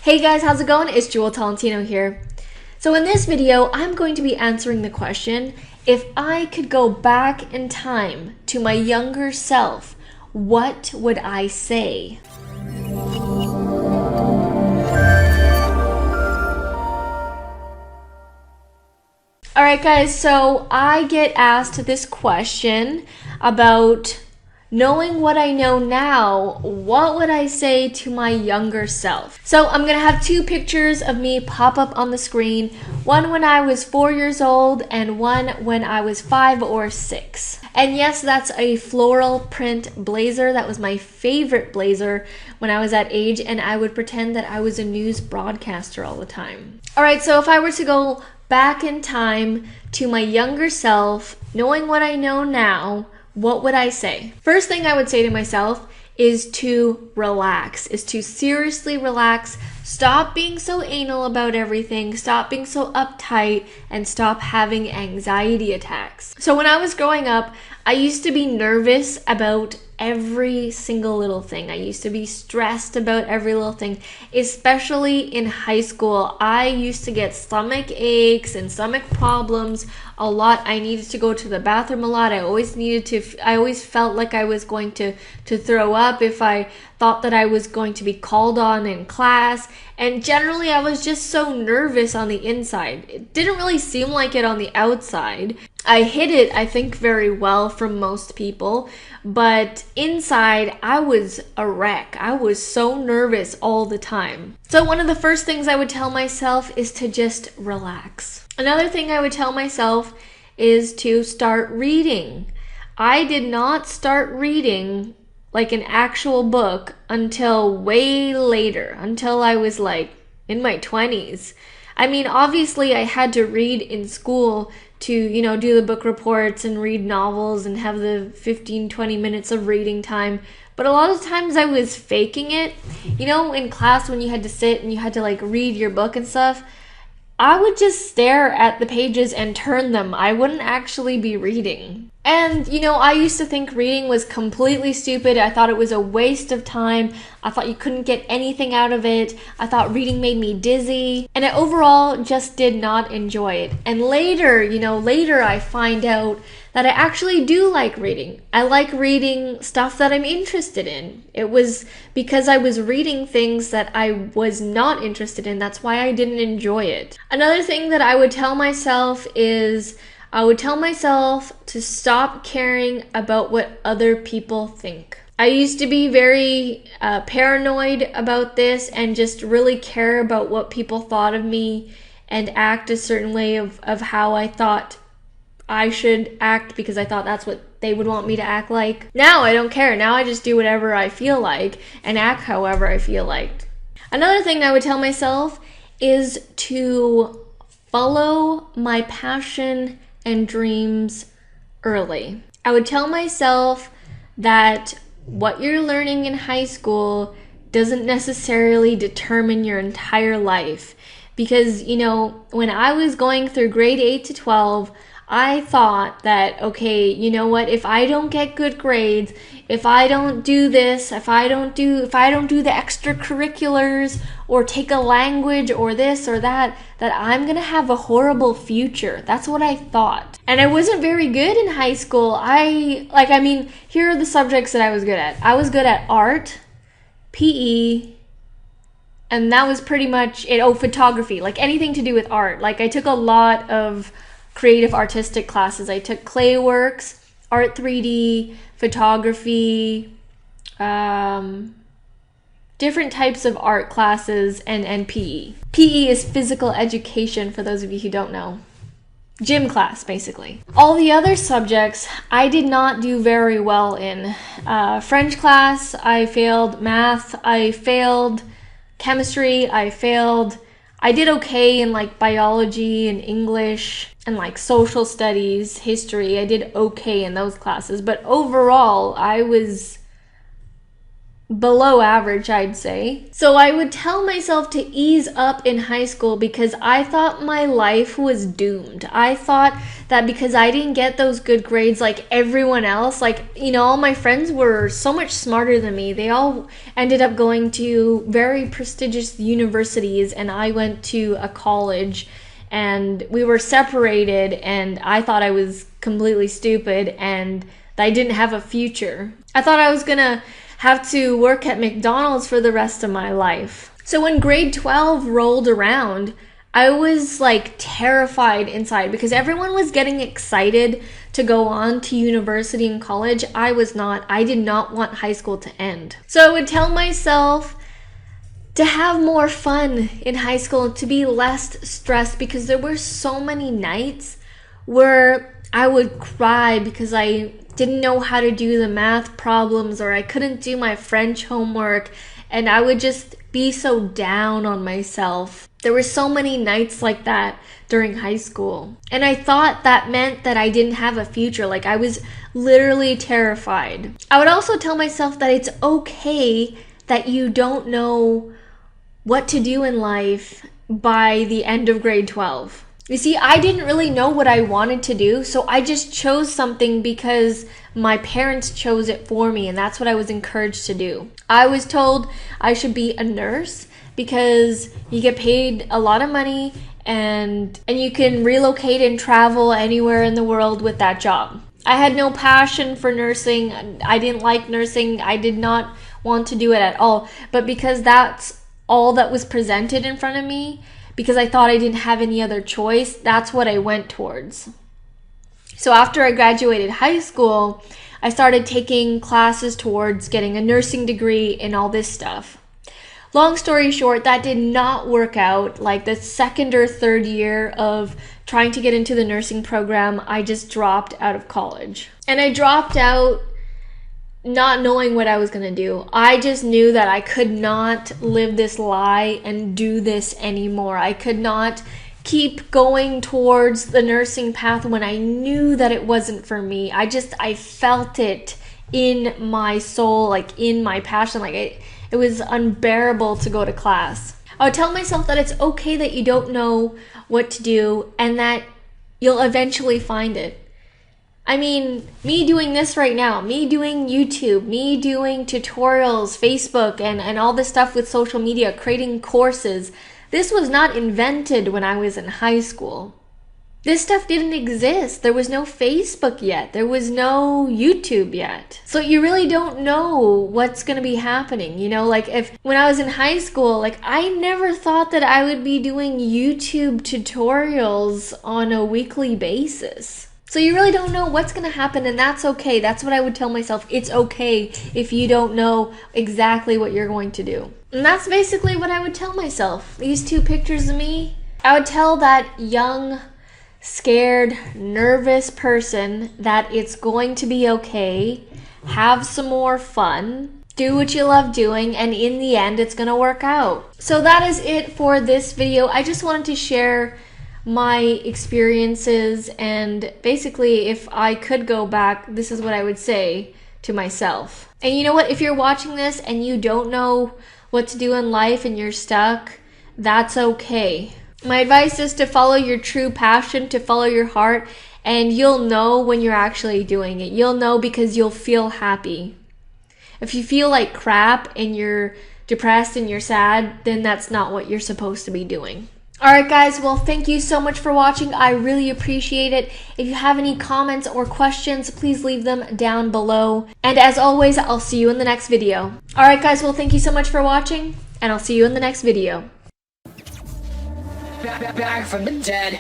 Hey guys, how's it going? It's Jewel Tolentino here. So in this video, I'm going to be answering the question, if I could go back in time to my younger self, what would I say? Alright guys, so I get asked this question about knowing what I know now, what would I say to my younger self? So I'm gonna have two pictures of me pop up on the screen, one when I was 4 years old and one when I was 5 or 6. And yes, that's a floral print blazer. That was my favorite blazer when I was that age, and I would pretend that I was a news broadcaster all the time. Alright, so if I were to go back in time to my younger self, knowing what I know now, what would I say? First thing I would say to myself is to relax, is to seriously relax, stop being so anal about everything, stop being so uptight, and stop having anxiety attacks. So when I was growing up, I used to be nervous about every single little thing. I used to be stressed about every little thing, especially in high school. I used to get stomach aches and stomach problems a lot. I needed to go to the bathroom a lot. I always felt like I was going to throw up if I thought that I was going to be called on in class. And generally, I was just so nervous on the inside. It didn't really seem like it on the outside. I hid it, I think, very well from most people, but inside, I was a wreck. I was so nervous all the time. So one of the first things I would tell myself is to just relax. Another thing I would tell myself is to start reading. I did not start reading like an actual book until way later, until I was like in my 20s. I mean, obviously I had to read in school to, do the book reports and read novels and have the 15-20 minutes of reading time. But a lot of times I was faking it. In class when you had to sit and you had to like read your book and stuff, I would just stare at the pages and turn them. I wouldn't actually be reading. And, I used to think reading was completely stupid. I thought it was a waste of time. I thought you couldn't get anything out of it. I thought reading made me dizzy. And I overall just did not enjoy it. And later I find out that I actually do like reading. I like reading stuff that I'm interested in. It was because I was reading things that I was not interested in. That's why I didn't enjoy it. Another thing that I would tell myself is I would tell myself to stop caring about what other people think. I used to be very paranoid about this and just really care about what people thought of me and act a certain way of how I thought I should act because I thought that's what they would want me to act like. Now I don't care. Now I just do whatever I feel like and act however I feel like. Another thing I would tell myself is to follow my passion and dreams early. I would tell myself that what you're learning in high school doesn't necessarily determine your entire life. Because, when I was going through grade 8 to 12, I thought that, okay, you know what, if I don't get good grades, if I don't do this, if I don't do the extracurriculars or take a language or this or that I'm gonna have a horrible future. That's what I thought. And I wasn't very good in high school. Here are the subjects that I was good at. I was good at art, PE, and that was pretty much it. Oh, photography, like anything to do with art. Like I took a lot of creative artistic classes. I took clay works, art 3D, photography, different types of art classes, and PE. PE is physical education, for those of you who don't know. Gym class, basically. All the other subjects I did not do very well in. French class, I failed. Math, I failed. Chemistry, I failed. I did okay in like biology and English and like social studies, history. I did okay in those classes, but overall I was below average, I'd say. So I would tell myself to ease up in high school because I thought my life was doomed. I thought that because I didn't get those good grades like everyone else, like, you know, all my friends were so much smarter than me. They all ended up going to very prestigious universities, and I went to a college, and we were separated, and I thought I was completely stupid and that I didn't have a future. I thought I was gonna have to work at McDonald's for the rest of my life. So when grade 12 rolled around, I was like terrified inside because everyone was getting excited to go on to university and college. I was not. I did not want high school to end. So I would tell myself to have more fun in high school, to be less stressed, because there were so many nights where I would cry because I didn't know how to do the math problems, or I couldn't do my French homework, and I would just be so down on myself. There were so many nights like that during high school, and I thought that meant that I didn't have a future. Like, I was literally terrified. I would also tell myself that it's okay that you don't know what to do in life by the end of grade 12. You see, I didn't really know what I wanted to do, so I just chose something because my parents chose it for me, and that's what I was encouraged to do. I was told I should be a nurse because you get paid a lot of money and you can relocate and travel anywhere in the world with that job. I had no passion for nursing. I didn't like nursing. I did not want to do it at all. But because that's all that was presented in front of me, because I thought I didn't have any other choice, that's what I went towards. So after I graduated high school, I started taking classes towards getting a nursing degree and all this stuff. Long story short, that did not work out. Like the second or third year of trying to get into the nursing program, I just dropped out of college. And I dropped out not knowing what I was going to do. I just knew that I could not live this lie and do this anymore. I could not keep going towards the nursing path when I knew that it wasn't for me. I felt it in my soul, like in my passion. Like it was unbearable to go to class. I would tell myself that it's okay that you don't know what to do and that you'll eventually find it. I mean, me doing this right now, me doing YouTube, me doing tutorials, Facebook, and all this stuff with social media, creating courses, this was not invented when I was in high school. This stuff didn't exist. There was no Facebook yet. There was no YouTube yet. So you really don't know what's going to be happening. You know, like when I was in high school, like I never thought that I would be doing YouTube tutorials on a weekly basis. So you really don't know what's going to happen, and that's okay. That's what I would tell myself. It's okay if you don't know exactly what you're going to do. And that's basically what I would tell myself. These two pictures of me, I would tell that young, scared, nervous person that it's going to be okay. Have some more fun. Do what you love doing, and in the end, it's going to work out. So that is it for this video. I just wanted to share my experiences, and basically if I could go back, this is what I would say to myself. And you know what, if you're watching this and you don't know what to do in life and you're stuck, that's okay. My advice is to follow your true passion, to follow your heart, and you'll know when you're actually doing it. You'll know because you'll feel happy. If you feel like crap and you're depressed and you're sad, then that's not what you're supposed to be doing. Alright guys, well thank you so much for watching. I really appreciate it. If you have any comments or questions, please leave them down below. And as always, I'll see you in the next video. Alright guys, well thank you so much for watching, and I'll see you in the next video. Back from the dead.